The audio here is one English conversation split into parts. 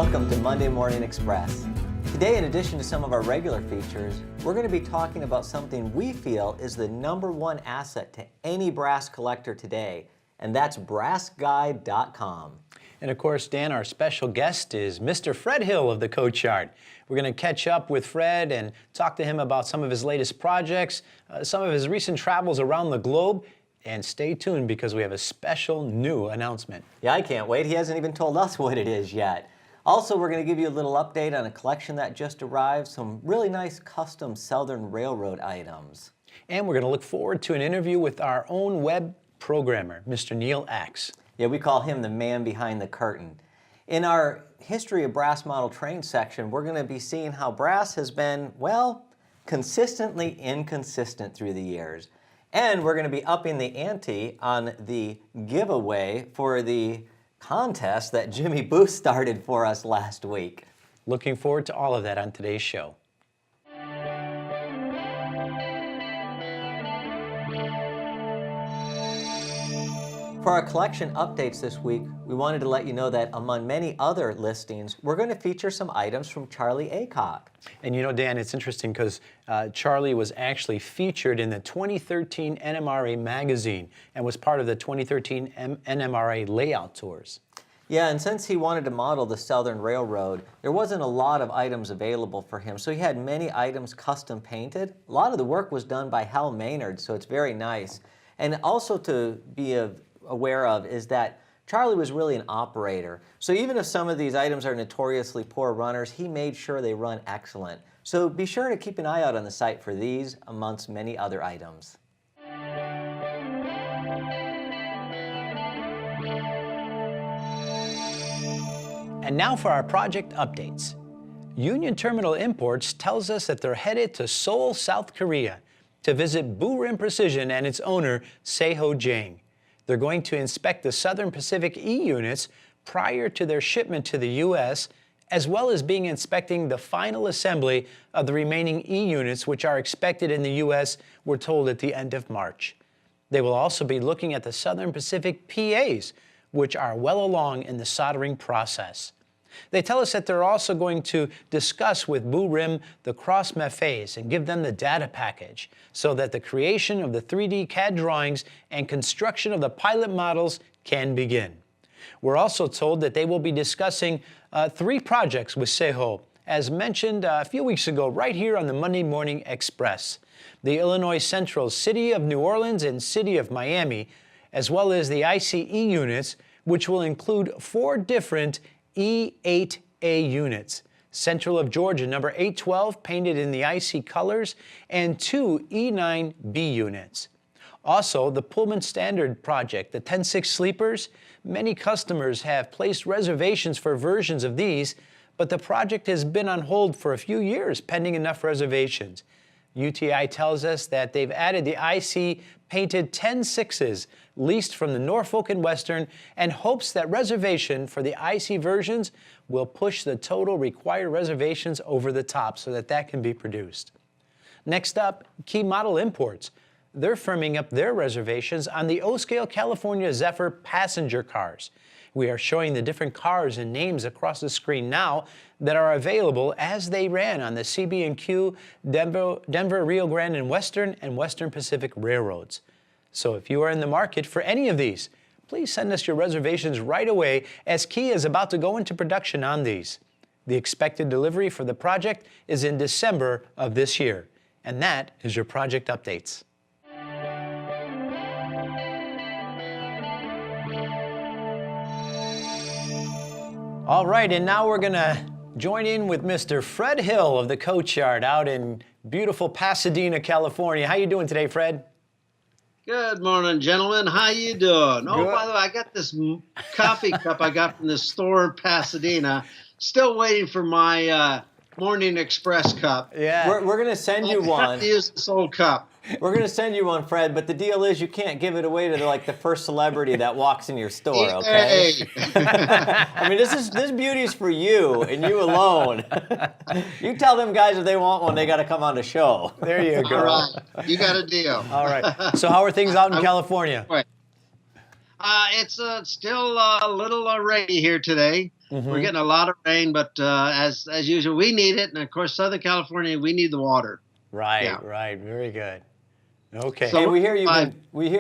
Welcome to Monday Morning Express. Today, in addition to some of our regular features, we're going to be talking about something we feel is the #1 asset to any brass collector today, and that's brassguide.com. And of course, Dan, our special guest is Mr. Fred Hill of the Coach Yard. We're going to catch up with Fred and talk to him about some of his latest projects, some of his recent travels around the globe, and stay tuned because we have a special new announcement. Yeah, I can't wait. He hasn't even told us what it is yet. Also, we're going to give you a little update on a collection that just arrived, some really nice custom Southern Railroad items. And we're going to look forward to an interview with our own web programmer, Mr. Neil Axe. Yeah, we call him the man behind the curtain. In our History of Brass Model Train section, we're going to be seeing how brass has been, well, consistently inconsistent through the years. And we're going to be upping the ante on the giveaway for the contest that Jimmy Booth started for us last week. Looking forward to all of that on today's show. For our collection updates this week, we wanted to let you know that among many other listings, we're going to feature some items from Charlie Aycock. And you know, Dan, it's interesting because Charlie was actually featured in the 2013 NMRA magazine and was part of the 2013 NMRA layout tours. Yeah, and since he wanted to model the Southern Railroad, there wasn't a lot of items available for him, so he had many items custom painted. A lot of the work was done by Hal Maynard, so it's very nice. And also to be aware of is that Charlie was really an operator. So even if some of these items are notoriously poor runners, he made sure they run excellent. So be sure to keep an eye out on the site for these amongst many other items. And now for our project updates. Union Terminal Imports tells us that they're headed to Seoul, South Korea to visit Burim Precision and its owner, Seho Jang. They're going to inspect the Southern Pacific E units prior to their shipment to the U.S., as well as inspecting the final assembly of the remaining E units, which are expected in the U.S., we're told, at the end of March. They will also be looking at the Southern Pacific PAs, which are well along in the soldering process. They tell us that they're also going to discuss with Burim the cross mefes and give them the data package so that the creation of the 3D CAD drawings and construction of the pilot models can begin. We're also told that they will be discussing 3 projects with Seho, as mentioned a few weeks ago right here on the Monday Morning Express. The Illinois Central City of New Orleans and City of Miami, as well as the ICE units, which will include 4 different E08A units. Central of Georgia, number 812, painted in the IC colors, and 2 E9B units. Also, the Pullman Standard project, the 10-6 sleepers, many customers have placed reservations for versions of these, but the project has been on hold for a few years pending enough reservations. UTI tells us that they've added the IC painted 10-6s leased from the Norfolk and Western and hopes that reservation for the IC versions will push the total required reservations over the top so that can be produced. Next up, Key Model Imports. They're firming up their reservations on the O-Scale California Zephyr passenger cars. We are showing the different cars and names across the screen now that are available as they ran on the CB&Q, Denver, Rio Grande and Western Pacific Railroads. So if you are in the market for any of these, please send us your reservations right away as Key is about to go into production on these. The expected delivery for the project is in December of this year. And that is your project updates. All right, and now we're going to join in with Mr. Fred Hill of the Coach Yard out in beautiful Pasadena, California. How you doing today, Fred? Good morning, gentlemen. How you doing? Oh, Good. by the way, I got this coffee cup I got from the store in Pasadena. Still waiting for my Morning Express cup. Yeah. We're going to send you one. I have to use this old cup. We're going to send you one, Fred, but the deal is you can't give it away to the first celebrity that walks in your store, okay? I mean, this beauty's for you and you alone. You tell them guys if they want one, they got to come on the show. There you go. All right. You got a deal. All right. So how are things out in California? It's still a little rainy here today. We're getting a lot of rain, but as usual, we need it. And of course, Southern California, we need the water. Right, Yeah. right. Very good. Okay. Hey, So we hear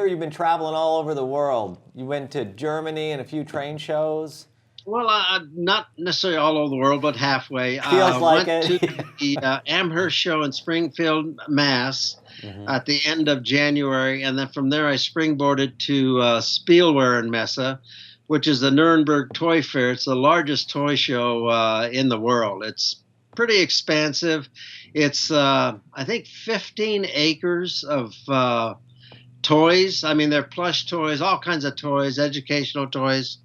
you've been traveling all over the world. You went to Germany and a few train shows. well, not necessarily all over the world, but halfway. Feels like Went to it. the Amherst show in Springfield, Mass, at the end of January, and then from there I springboarded to Spielwarenmesse, which is the Nuremberg Toy Fair. It's the largest toy show in the world. It's pretty expansive. It's I think 15 acres of toys. I mean, they're plush toys, all kinds of toys, educational toys,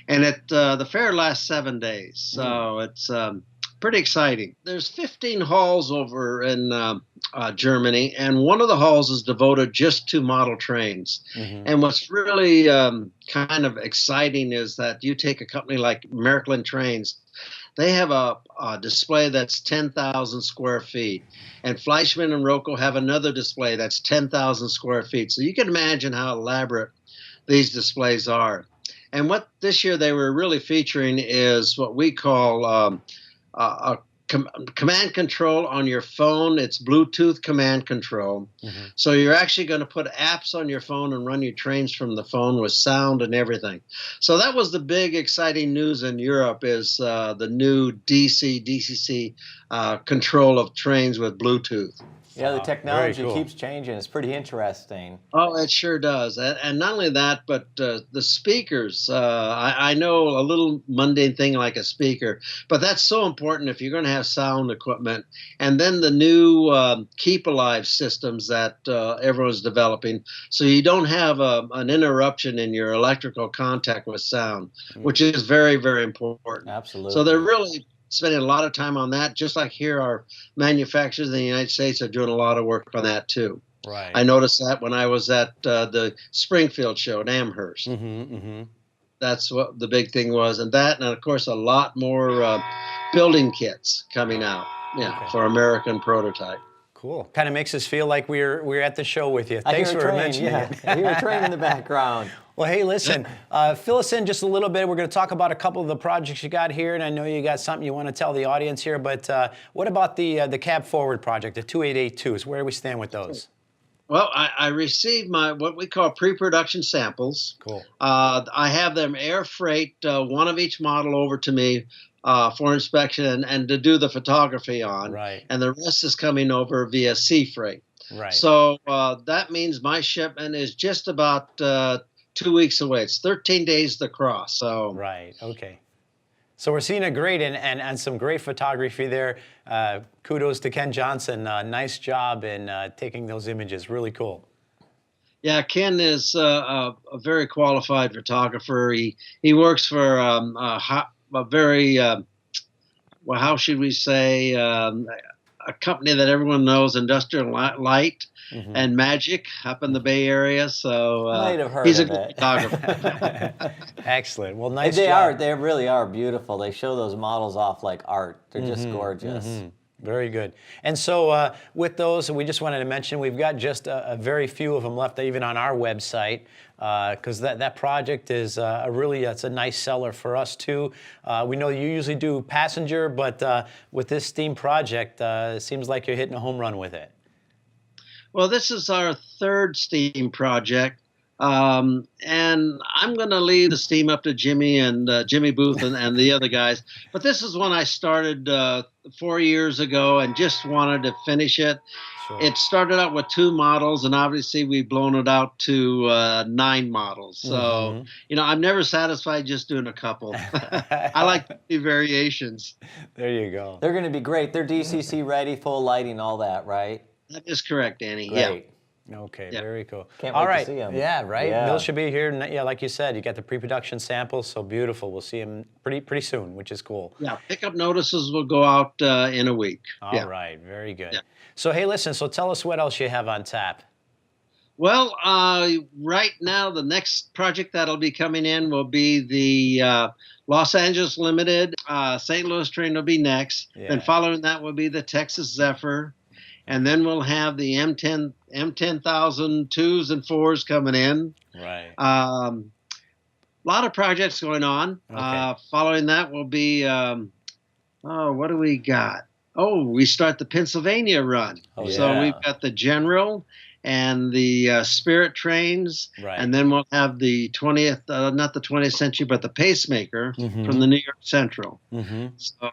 and the fair lasts 7 days, so it's pretty exciting. There's 15 halls over in Germany, and one of the halls is devoted just to model trains. And what's really kind of exciting is that you take a company like American Trains. They have a display that's 10,000 square feet, and Fleischmann and Rocco have another display that's 10,000 square feet. So you can imagine how elaborate these displays are. And what this year they were really featuring is what we call a command control on your phone. It's Bluetooth command control. So you're actually going to put apps on your phone and run your trains from the phone with sound and everything. So that was the big exciting news in Europe, is the new DCC control of trains with Bluetooth. Yeah, the technology cool. keeps changing. It's pretty interesting. Oh, it sure does. And not only that, but the speakers. I know a little mundane thing like a speaker, but that's so important if you're going to have sound equipment. And then the new Keep Alive systems that everyone's developing, so you don't have an interruption in your electrical contact with sound, which is very, very important. Absolutely. So they're really spending a lot of time on that, just like here our manufacturers in the United States are doing a lot of work on that too. Right. I noticed that when I was at the Springfield show at Amherst. That's what the big thing was, and of course a lot more building kits coming out, for American prototype. Cool. Kind of makes us feel like we're at the show with you. Thanks for mentioning it. I hear a train in the background. Well, hey, listen, fill us in just a little bit. We're going to talk about a couple of the projects you got here, and I know you got something you want to tell the audience here, but what about the Cab Forward project, the 2882s? Where do we stand with those? Well, I received my what we call pre-production samples. Cool. I have them air freight one of each model over to me for inspection and to do the photography on. Right. And the rest is coming over via sea freight. Right. So that means my shipment is just about 2 weeks away. It's 13 days to cross. So right. Okay. So we're seeing a great and some great photography there. Kudos to Ken Johnson. Nice job in taking those images. Really cool. Yeah, Ken is a very qualified photographer. He works for a very well, how should we say, a company that everyone knows, Industrial Light and Magic up in the Bay Area. So Might have heard he's a of good it. photographer. Excellent. Well, nice They job. they really are beautiful. They show those models off like art. They're just gorgeous. Very good. And so with those, we just wanted to mention we've got just a very few of them left, even on our website, because that project is it's a nice seller for us too. We know you usually do passenger, but with this steam project, it seems like you're hitting a home run with it. Well, this is our third steam project. And I'm going to leave the steam up to Jimmy and Jimmy Booth and the other guys. But this is when I started 4 years ago and just wanted to finish it. Sure. It started out with 2 models, and obviously we've blown it out to 9 models. So, I'm never satisfied just doing a couple. I like to see variations. There you go. They're going to be great. They're DCC ready, full lighting, all that, right? That is correct, Danny. Great. Okay, Yeah. very cool. Can't All wait right. to see 'em. Yeah, right. Yeah. Bill should be here. Yeah, like you said, you got the pre-production samples, so beautiful. We'll see him pretty soon, which is cool. Yeah, pickup notices will go out in a week. All right, very good. Yeah. So hey, listen. So tell us what else you have on tap. Well, right now, the next project that'll be coming in will be the Los Angeles Limited. St. Louis train will be next. Yeah. Then following that will be the Texas Zephyr. And then we'll have the M10,000 2s and 4s coming in. Right. lot of projects going on. Okay. Following that will be, what do we got? Oh, we start the Pennsylvania run. Oh, So we've yeah. got the General and the Spirit trains, Right. and then we'll have the 20th, not the 20th century, but the Pacemaker from the New York Central. So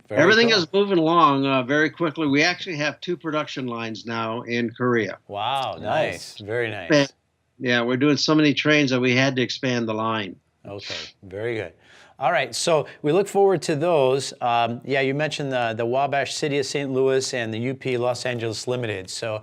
Very everything cool. is moving along very quickly. We actually have 2 production lines now in Korea. Wow, nice. Nice. Very nice. Yeah, we're doing so many trains that we had to expand the line. Okay, very good. All right, so we look forward to those. Yeah, you mentioned the Wabash City of St. Louis and the UP Los Angeles Limited. So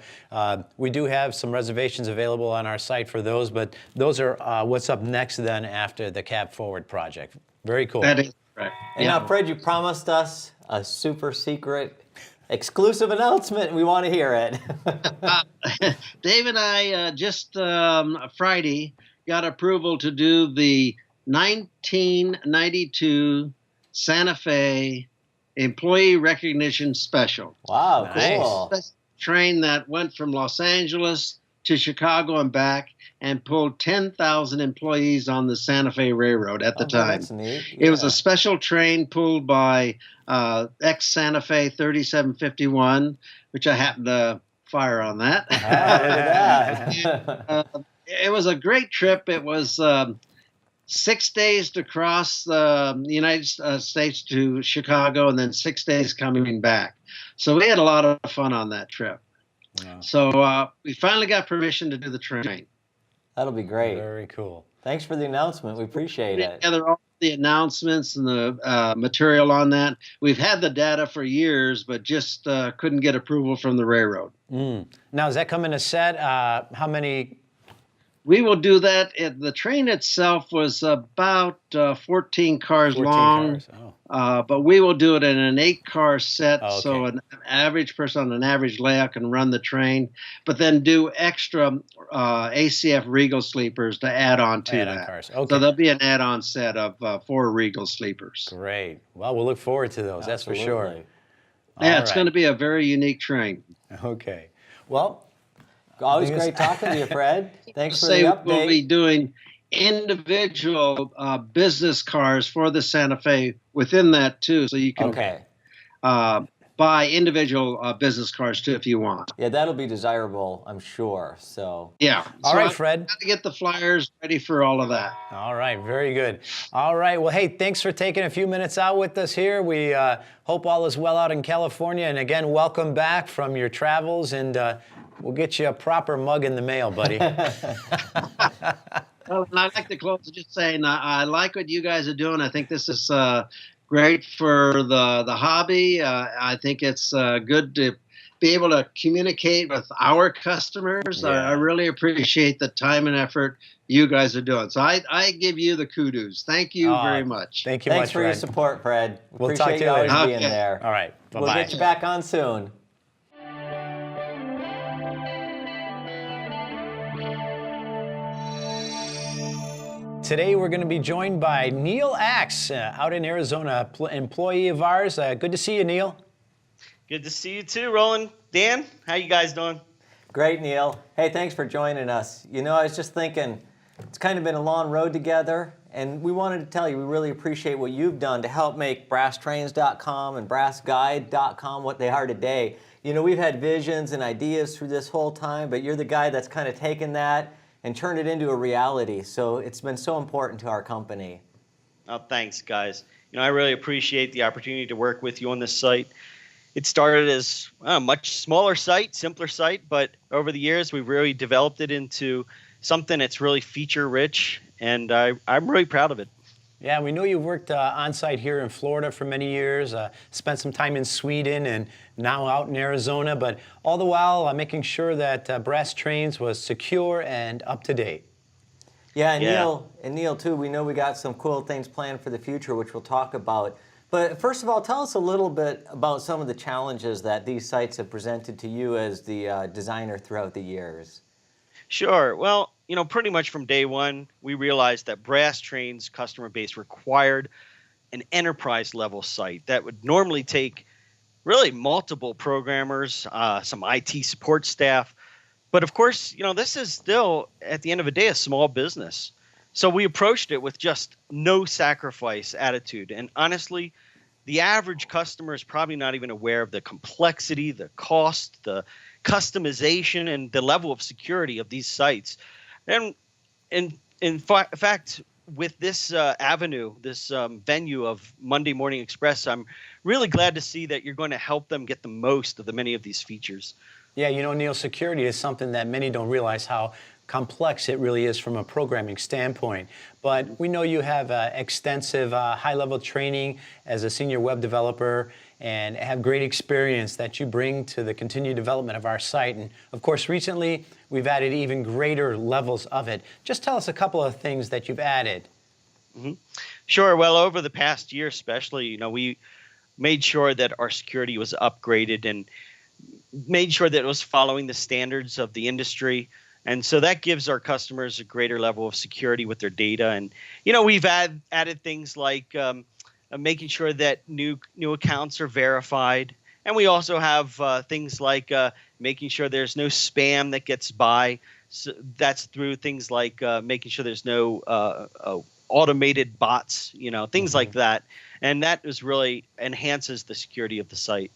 we do have some reservations available on our site for those, but those are what's up next then after the Cab Forward project. Very cool. That is correct. And now, Fred, you promised us a super secret exclusive announcement. We want to hear it. Dave and I just Friday got approval to do the 1992 Santa Fe Employee Recognition Special. Wow, Nice. cool. Train that went from Los Angeles to Chicago and back and pulled 10,000 employees on the Santa Fe Railroad at the time. That's neat. It was Yeah. a special train pulled by ex-Santa Fe 3751, which I happened to fire on that. Ah, look at that. It was a great trip. It was 6 days to cross the United States to Chicago and then 6 days coming back. So we had a lot of fun on that trip. Wow. So we finally got permission to do the train. That'll be great. Very cool. Thanks for the announcement. We appreciate it. Together all the announcements and the material on that. We've had the data for years, but just couldn't get approval from the railroad. Now, is that coming a set? How many? We will do that. The train itself was about 14 cars 14 long, cars. Oh. but we will do it in an 8-car set, Oh, okay. so an average person on an average layout can run the train, but then do extra ACF Regal sleepers to add on to Add-on that. cars. Okay. So there'll be an add-on set of 4 Regal sleepers. Great. Well, we'll look forward to those. That's for sure. Absolutely. Yeah, All it's right. going to be a very unique train. Okay. Well, Always Because- great talking to you, Fred. Thanks for the Say we'll be update. doing individual business cars for the Santa Fe within that too, so you can Okay. buy individual business cars too if you want. Yeah, that'll be desirable, I'm sure. So, Yeah. all right, I've Fred. got to get the flyers ready for all of that. All right, very good. All right, well, hey, thanks for taking a few minutes out with us here. We hope all is well out in California. And again, welcome back from your travels, and we'll get you a proper mug in the mail, buddy. Well, and I'd like to close with just saying I like what you guys are doing. I think this is great for the hobby. I think it's good to be able to communicate with our customers. Yeah. I really appreciate the time and effort you guys are doing. So I give you the kudos. Thank you very much. Thank you thanks much, for Fred. your support, Fred. We'll Appreciate talk to you always later. being Okay. there. All right, bye-bye. We'll get you back on soon. Today we're going to be joined by Neil Axe, out in Arizona, employee of ours. Good to see you, Neil. Good to see you too, Roland. Dan, how you guys doing? Great, Neil. Hey, thanks for joining us. You know, I was just thinking, it's kind of been a long road together, and we wanted to tell you we really appreciate what you've done to help make BrassTrains.com and BrassGuide.com what they are today. You know, we've had visions and ideas through this whole time, but you're the guy that's kind of taken that and turned it into a reality. So it's been so important to our company. Oh, thanks, guys. You know, I really appreciate the opportunity to work with you on this site. It started as a much smaller site, simpler site, but over the years we've really developed it into something that's really feature-rich, and I'm really proud of it. Yeah, we know you've worked on-site here in Florida for many years, spent some time in Sweden, and now out in Arizona, but all the while making sure that Brass Trains was secure and up-to-date. Yeah, and Yeah. Neil too, we know we got some cool things planned for the future, which we'll talk about. But first of all, tell us a little bit about some of the challenges that these sites have presented to you as the designer throughout the years. Sure. Well, you know, pretty much from day one, we realized that Brass Trains' customer base required an enterprise-level site that would normally take really multiple programmers, some IT support staff. But of course, you know, this is still, at the end of the day, a small business. So we approached it with just no sacrifice attitude. And honestly, the average customer is probably not even aware of the complexity, the cost, the customization, and the level of security of these sites. And in fact, with this avenue, this venue of Monday Morning Express, I'm really glad to see that you're going to help them get the most of the many of these features. Yeah, you know, Neil, security is something that many don't realize how complex it really is from a programming standpoint. But we know you have extensive high-level training as a senior web developer and have great experience that you bring to the continued development of our site. And of course, recently, we've added even greater levels of it. Just tell us a couple of things that you've added. Mm-hmm. Sure. Well, over the past year especially, we made sure that our security was upgraded and made sure that it was following the standards of the industry. And so that gives our customers a greater level of security with their data. And, we've added things like making sure that new accounts are verified. And we also have things like making sure there's no spam that gets by. So that's through things like making sure there's no automated bots, things like that. And that really enhances the security of the site.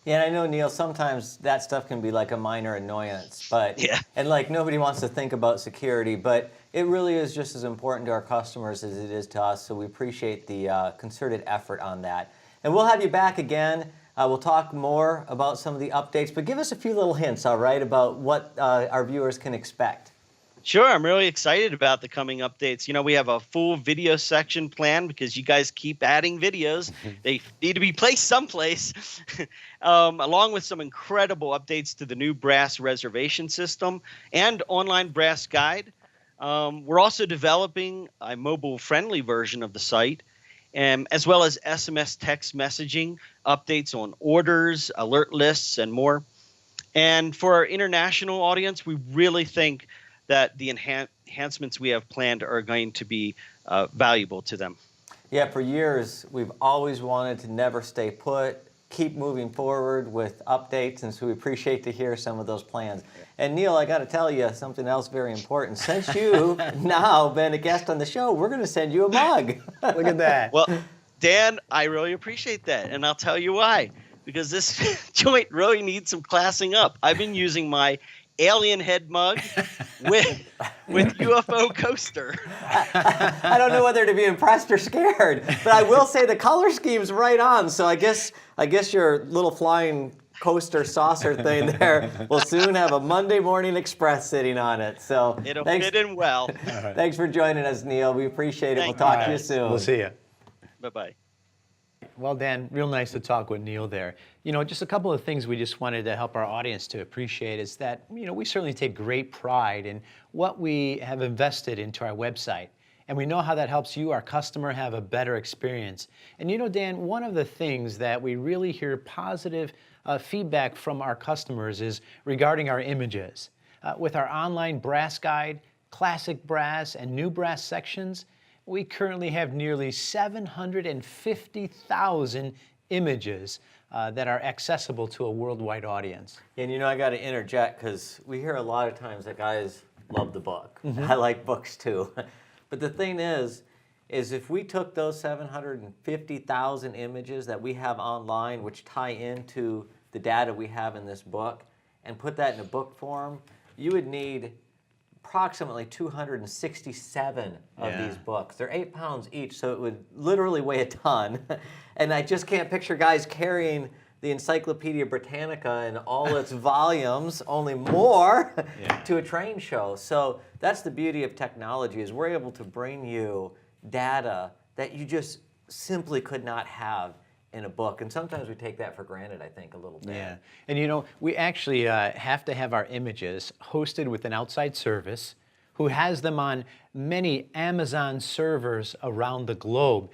Yeah, and I know, Neil, sometimes that stuff can be like a minor annoyance, but Yeah. and like nobody wants to think about security, but it really is just as important to our customers as it is to us, so we appreciate the concerted effort on that. And we'll have you back again. We'll talk more about some of the updates, but give us a few little hints, all right, about what our viewers can expect. Sure, I'm really excited about the coming updates. We have a full video section planned because you guys keep adding videos. They need to be placed someplace, along with some incredible updates to the new brass reservation system and online brass guide. We're also developing a mobile-friendly version of the site, as well as SMS text messaging, updates on orders, alert lists, and more. And for our international audience, we really think that the enhancements we have planned are going to be valuable to them. Yeah, for years, we've always wanted to never stay put, keep moving forward with updates, and so we appreciate to hear some of those plans. And Neil, I got to tell you something else very important. Since you've now been a guest on the show, we're going to send you a mug. Look at that. Well, Dan, I really appreciate that, and I'll tell you why. Because this joint really needs some classing up. I've been using my alien head mug with UFO coaster. I don't know whether to be impressed or scared, but I will say the color scheme's right on. So I guess your little flying coaster saucer thing there will soon have a Monday Morning Express sitting on it. So it'll fit in well. Thanks for joining us, Neil. We appreciate it. Thank We'll talk you. to you soon. We'll see you. Bye-bye. Well, Dan, real nice to talk with Neil there. Just a couple of things we just wanted to help our audience to appreciate is that, we certainly take great pride in what we have invested into our website. And we know how that helps you, our customer, have a better experience. And Dan, one of the things that we really hear positive feedback from our customers is regarding our images. With our online brass guide, classic brass, and new brass sections, we currently have nearly 750,000 images that are accessible to a worldwide audience. And I got to interject because we hear a lot of times that guys love the book. I like books too. But the thing is if we took those 750,000 images that we have online, which tie into the data we have in this book, and put that in a book form, you would need approximately 267 of these books. They're 8 pounds each, so it would literally weigh a ton. And I just can't picture guys carrying the Encyclopedia Britannica and all its volumes, only more, to a train show. So that's the beauty of technology, is we're able to bring you data that you just simply could not have in a book. And sometimes we take that for granted, I think, a little bit. Yeah. And we actually have to have our images hosted with an outside service who has them on many Amazon servers around the globe.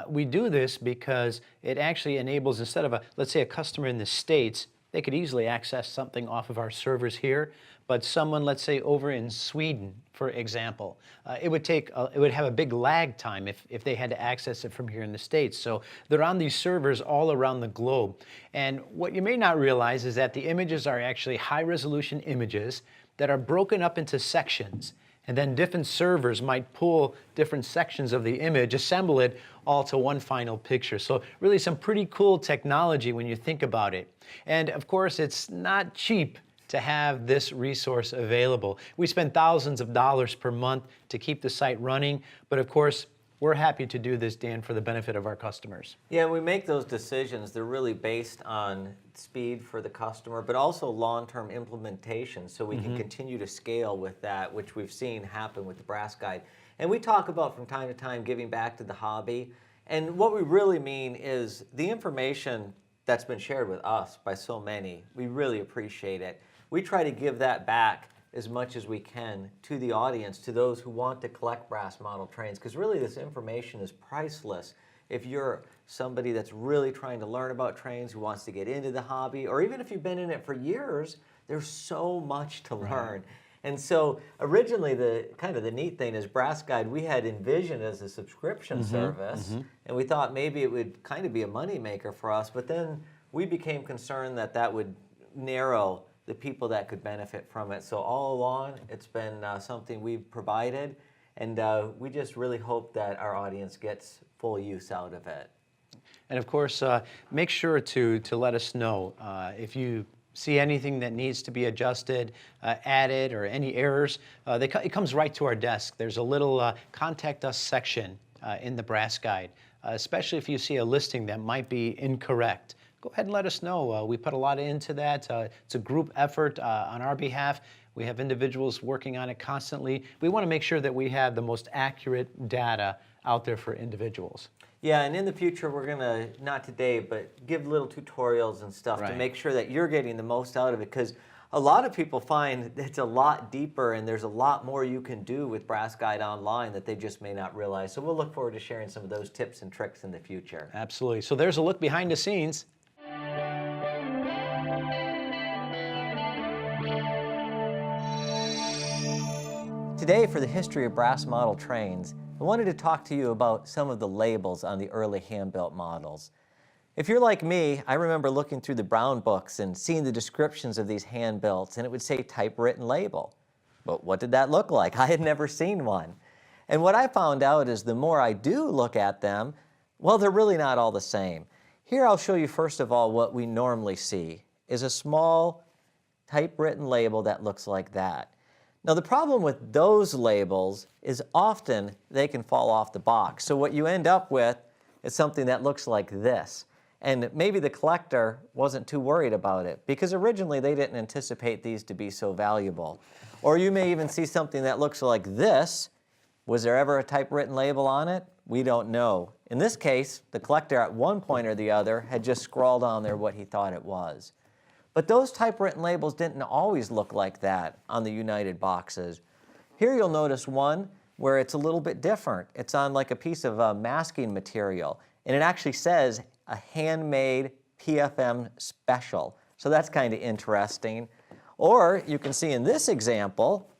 We do this because it actually enables, instead of let's say a customer in the States, they could easily access something off of our servers here, but someone, let's say over in Sweden, for example, it would have a big lag time if they had to access it from here in the States. So they're on these servers all around the globe. And what you may not realize is that the images are actually high-resolution images that are broken up into sections. And then different servers might pull different sections of the image, assemble it all to one final picture. So really some pretty cool technology when you think about it. And of course, it's not cheap to have this resource available. We spend thousands of dollars per month to keep the site running, but of course, we're happy to do this, Dan, for the benefit of our customers. Yeah, we make those decisions. They're really based on speed for the customer, but also long-term implementation, so we can continue to scale with that, which we've seen happen with the Brass Guide. And we talk about from time to time giving back to the hobby. And what we really mean is the information that's been shared with us by so many, we really appreciate it. We try to give that back as much as we can to the audience, to those who want to collect brass model trains, because really this information is priceless. If you're somebody that's really trying to learn about trains, who wants to get into the hobby, or even if you've been in it for years, there's so much to learn. And so originally the neat thing is Brass Guide we had envisioned as a subscription service, and we thought maybe it would kind of be a moneymaker for us, but then we became concerned that that would narrow the people that could benefit from it. So all along, it's been something we've provided, and we just really hope that our audience gets full use out of it. And of course, make sure to let us know if you see anything that needs to be adjusted, added, or any errors. It comes right to our desk. There's a little contact us section in the Brass Guide, especially if you see a listing that might be incorrect. Go ahead and let us know. We put a lot into that. It's a group effort on our behalf. We have individuals working on it constantly. We want to make sure that we have the most accurate data out there for individuals. Yeah, and in the future, we're going to, not today, but give little tutorials and stuff to make sure that you're getting the most out of it, because a lot of people find it's a lot deeper and there's a lot more you can do with Brass Guide Online that they just may not realize. So we'll look forward to sharing some of those tips and tricks in the future. Absolutely. So there's a look behind the scenes. Today, for the history of brass model trains, I wanted to talk to you about some of the labels on the early hand-built models. If you're like me, I remember looking through the brown books and seeing the descriptions of these hand-built, and it would say typewritten label. But what did that look like? I had never seen one. And what I found out is the more I do look at them, well, they're really not all the same. Here I'll show you first of all what we normally see is a small typewritten label that looks like that. Now the problem with those labels is often they can fall off the box. So what you end up with is something that looks like this. And maybe the collector wasn't too worried about it because originally they didn't anticipate these to be so valuable. Or you may even see something that looks like this. Was there ever a typewritten label on it? We don't know. In this case, the collector at one point or the other had just scrawled on there what he thought it was. But those typewritten labels didn't always look like that on the United boxes. Here you'll notice one where it's a little bit different. It's on like a piece of masking material, and it actually says a handmade PFM special. So that's kind of interesting. Or you can see in this example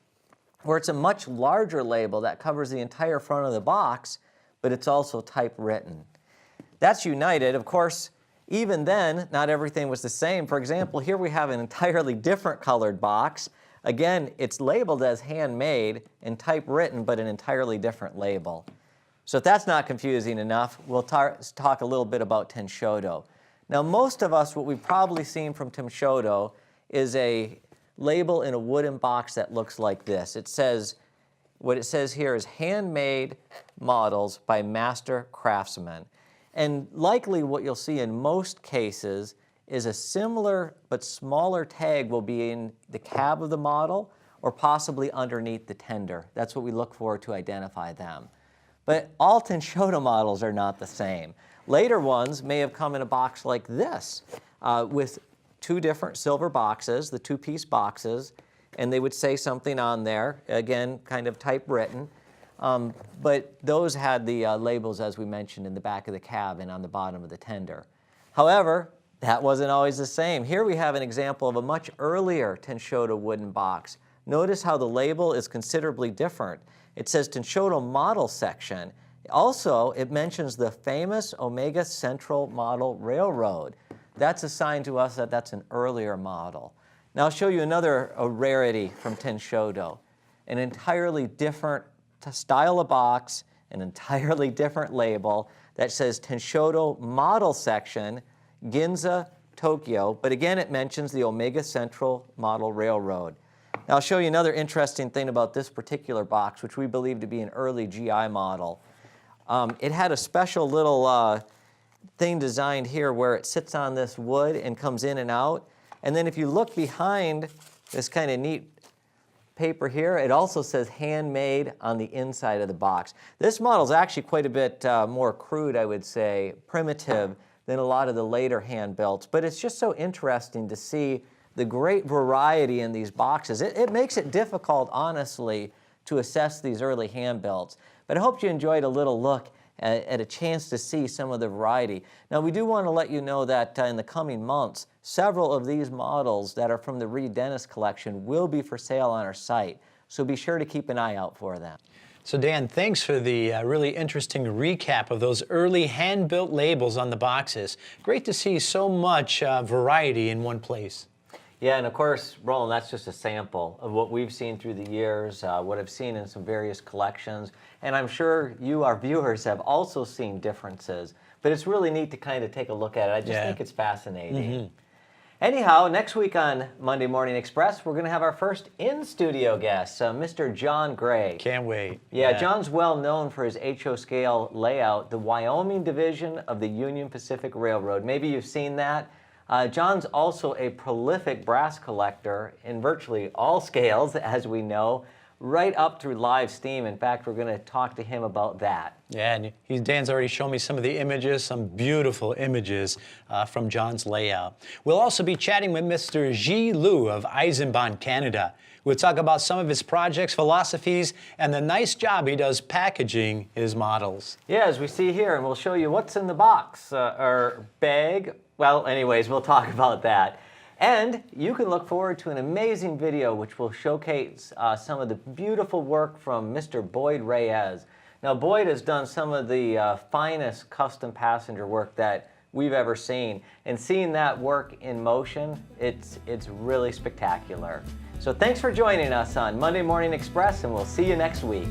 where it's a much larger label that covers the entire front of the box, but it's also typewritten. That's United. Of course, even then, not everything was the same. For example, here we have an entirely different colored box. Again, it's labeled as handmade and typewritten, but an entirely different label. So if that's not confusing enough, we'll talk a little bit about Tenshodo. Now, most of us, what we've probably seen from Tenshodo is a label in a wooden box that looks like this. It says, what it says here is handmade models by master craftsmen. And likely what you'll see in most cases is a similar but smaller tag will be in the cab of the model or possibly underneath the tender. That's what we look for to identify them. But all Tenshodo models are not the same. Later ones may have come in a box like this with two different silver boxes, the two-piece boxes, and they would say something on there, again, kind of typewritten. But those had the labels, as we mentioned, in the back of the cab and on the bottom of the tender. However, that wasn't always the same. Here we have an example of a much earlier Tenshodo wooden box. Notice how the label is considerably different. It says Tenshodo model section. Also, it mentions the famous Omega Central Model Railroad. That's a sign to us that that's an earlier model. Now I'll show you another rarity from Tenshodo. an entirely different style of box, an entirely different label that says Tenshodo Model Section, Ginza, Tokyo, but again it mentions the Omega Central Model Railroad. Now I'll show you another interesting thing about this particular box, which we believe to be an early GI model. It had a special little thing designed here where it sits on this wood and comes in and out. And then if you look behind this kind of neat paper here, it also says handmade on the inside of the box. This model is actually quite a bit more crude, I would say, primitive than a lot of the later hand-builts. But it's just so interesting to see the great variety in these boxes. It makes it difficult, honestly, to assess these early hand-builts. But I hope you enjoyed a little look at a chance to see some of the variety. Now, we do want to let you know that in the coming months, several of these models that are from the Reed Dennis collection will be for sale on our site. So be sure to keep an eye out for them. So Dan, thanks for the really interesting recap of those early hand-built labels on the boxes. Great to see so much variety in one place. Yeah, and of course, Roland, that's just a sample of what we've seen through the years, what I've seen in some various collections. And I'm sure you, our viewers, have also seen differences. But it's really neat to kind of take a look at it. I just think it's fascinating. Anyhow, next week on Monday Morning Express, we're going to have our first in-studio guest, Mr. John Gray. Can't wait. Yeah, John's well known for his HO scale layout, the Wyoming division of the Union Pacific Railroad. Maybe you've seen that. John's also a prolific brass collector in virtually all scales, as we know, right up through live steam. In fact, we're going to talk to him about that. Yeah, and Dan's already shown me some of the images, some beautiful images from John's layout. We'll also be chatting with Mr. Ji Liu of Eisenbahn, Canada. We'll talk about some of his projects, philosophies, and the nice job he does packaging his models. Yeah, as we see here, and we'll show you what's in the box, or bag. Well, anyways, we'll talk about that. And you can look forward to an amazing video which will showcase some of the beautiful work from Mr. Boyd Reyes. Now, Boyd has done some of the finest custom passenger work that we've ever seen. And seeing that work in motion, it's really spectacular. So thanks for joining us on Monday Morning Express, and we'll see you next week.